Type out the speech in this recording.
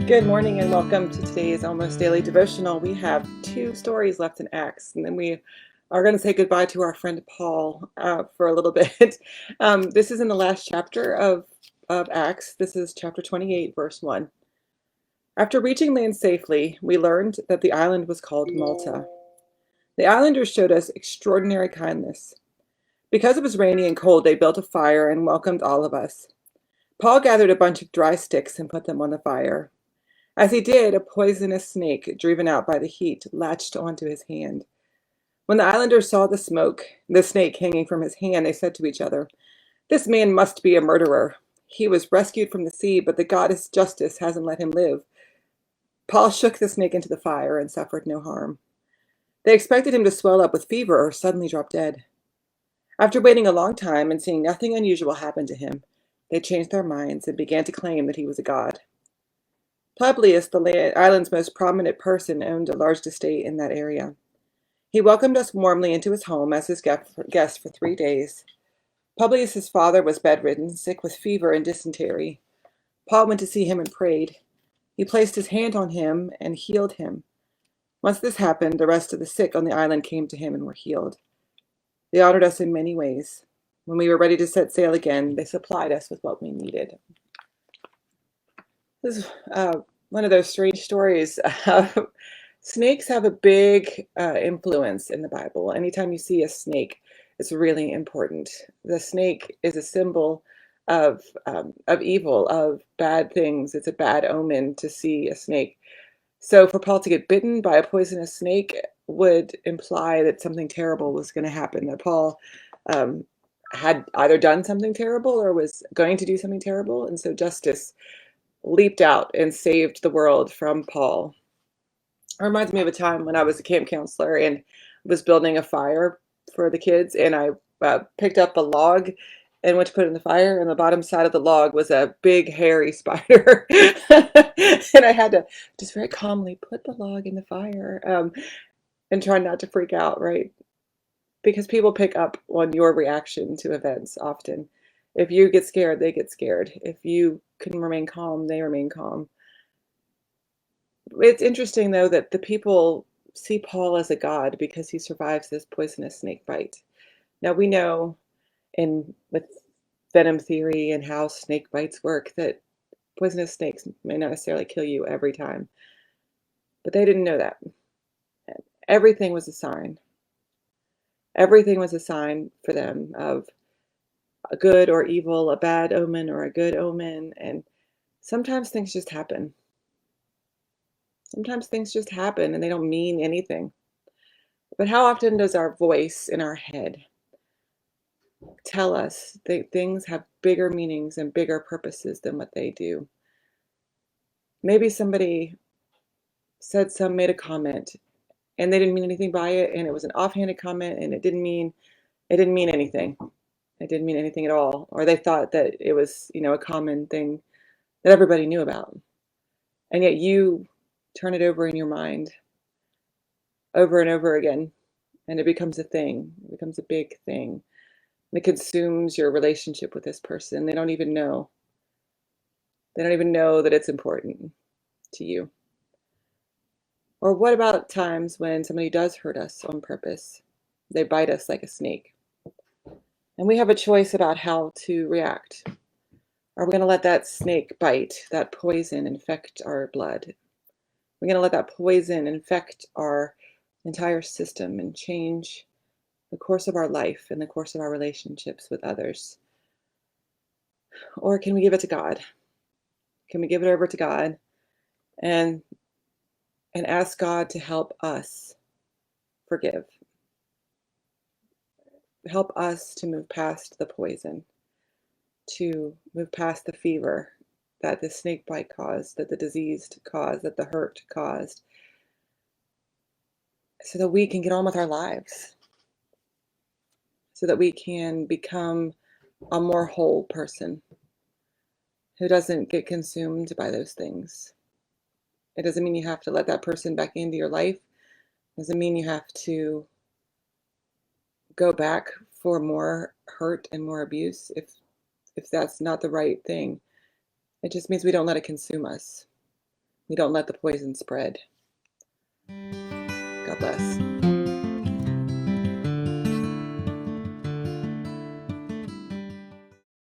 Good morning and welcome to today's Almost Daily Devotional. We have two stories left in Acts, and then we are going to say goodbye to our friend Paul for a little bit. This is in the last chapter of Acts. This is chapter 28, verse 1. After reaching land safely, we learned that the island was called Malta. The islanders showed us extraordinary kindness. Because it was rainy and cold, they built a fire and welcomed all of us. Paul gathered a bunch of dry sticks and put them on the fire. As he did, a poisonous snake, driven out by the heat, latched onto his hand. When the islanders saw the snake hanging from his hand, they said to each other, "This man must be a murderer. He was rescued from the sea, but the goddess Justice hasn't let him live." Paul shook the snake into the fire and suffered no harm. They expected him to swell up with fever or suddenly drop dead. After waiting a long time and seeing nothing unusual happen to him, they changed their minds and began to claim that he was a god. Publius, the island's most prominent person, owned a large estate in that area. He welcomed us warmly into his home as his guest for 3 days. Publius's father was bedridden, sick with fever and dysentery. Paul went to see him and prayed. He placed his hand on him and healed him. Once this happened, the rest of the sick on the island came to him and were healed. They honored us in many ways. When we were ready to set sail again, they supplied us with what we needed. This is one of those strange stories. Snakes have a big influence in the Bible. Anytime you see a snake, it's really important. The snake is a symbol of evil, of bad things. It's a bad omen to see a snake. So for Paul to get bitten by a poisonous snake would imply that something terrible was going to happen, that Paul had either done something terrible or was going to do something terrible. And so justice leaped out and saved the world from Paul. It reminds me of a time when I was a camp counselor and was building a fire for the kids, and I picked up a log and went to put it in the fire, and the bottom side of the log was a big hairy spider. And I had to just very calmly put the log in the fire and try not to freak out, right? Because people pick up on your reaction to events often. If you get scared, they get scared. If you can remain calm, they remain calm. It's interesting, though, that the people see Paul as a god because he survives this poisonous snake bite. Now, we know with venom theory and how snake bites work that poisonous snakes may not necessarily kill you every time. But they didn't know that. Everything was a sign. Everything was a sign for them of a good or evil, a bad omen or a good omen. And sometimes things just happen. Sometimes things just happen and they don't mean anything. But how often does our voice in our head tell us that things have bigger meanings and bigger purposes than what they do? Maybe somebody made a comment and they didn't mean anything by it, and it was an offhanded comment and it didn't mean anything. It didn't mean anything at all. Or they thought that it was, a common thing that everybody knew about. And yet you turn it over in your mind over and over again, and it becomes a thing. It becomes a big thing. It consumes your relationship with this person. They don't even know. They don't even know that it's important to you. Or what about times when somebody does hurt us on purpose? They bite us like a snake. And we have a choice about how to react. Are we going to let that snake bite, that poison, infect our blood? We're going to let that poison infect our entire system and change the course of our life and the course of our relationships with others? Or can we give it to God? Can we give it over to God and ask God to help us forgive? Help us to move past the poison, to move past the fever that the snake bite caused, that the disease caused, that the hurt caused, so that we can get on with our lives, so that we can become a more whole person who doesn't get consumed by those things. It doesn't mean you have to let that person back into your life. It doesn't mean you have to go back for more hurt and more abuse if that's not the right thing. It just means we don't let it consume us. We don't let the poison spread. God bless.